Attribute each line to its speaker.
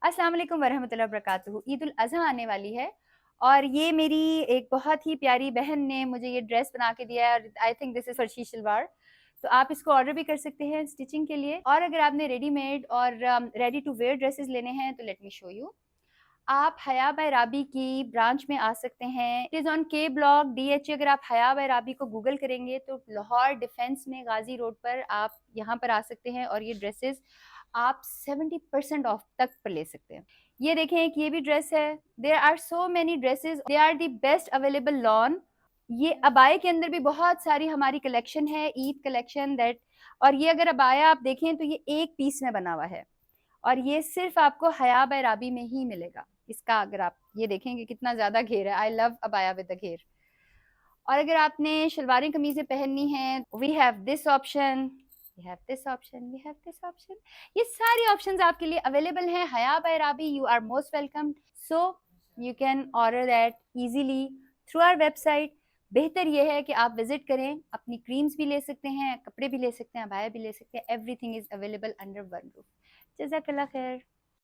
Speaker 1: अस्सलाम वालेकुम वरहमतुल्लाहि वबरकातुहू। ईद उल अज़हा आने वाली है और ये मेरी एक बहुत ही प्यारी बहन ने मुझे ये ड्रेस बना के दिया है और I think this is farshi shalwar. तो आप इसको ऑर्डर भी कर सकते हैं स्टिचिंग के लिए, और अगर आपने रेडीमेड और रेडी टू वेयर ड्रेसेस लेने हैं तो लेट मी शो यू। आप हया बाय राबी की ब्रांच में आ सकते हैं। इट इज़ ऑन के ब्लॉक DHA। अगर आप हया बाय राबी को गूगल करेंगे तो लाहौर डिफेंस में गाजी रोड पर आप यहाँ पर आ सकते हैं और ये ड्रेसेस आप 70% ऑफ तक पर ले सकते हैं। ये देखें, एक ये भी ड्रेस है। There are so many dresses, they are the best available lawn. ये अबाए के अंदर भी बहुत सारी हमारी कलेक्शन है, ईद कलेक्शन दैट। और ये अगर अबाया आप देखें तो ये एक पीस में बना हुआ है और ये सिर्फ आपको हया बाय राबी में ही मिलेगा। इसका अगर आप ये देखेंगे कितना ज्यादा घेर है। I love abaya with the gher. और अगर आपने शलवारें कमीजें पहननी हैं, we have this option, we have this option, we have this option. ये सारी ऑप्शंस आपके लिए अवेलेबल हैं Haya by Rabi. You are most welcome. So you can order that easily through our website. बेहतर यह है कि आप विजिट करें, अपनी क्रीम्स भी ले सकते हैं, कपड़े भी ले सकते हैं, अबाया भी ले सकते हैं। Everything is available under one roof. जज़ाकल्लाह खैर।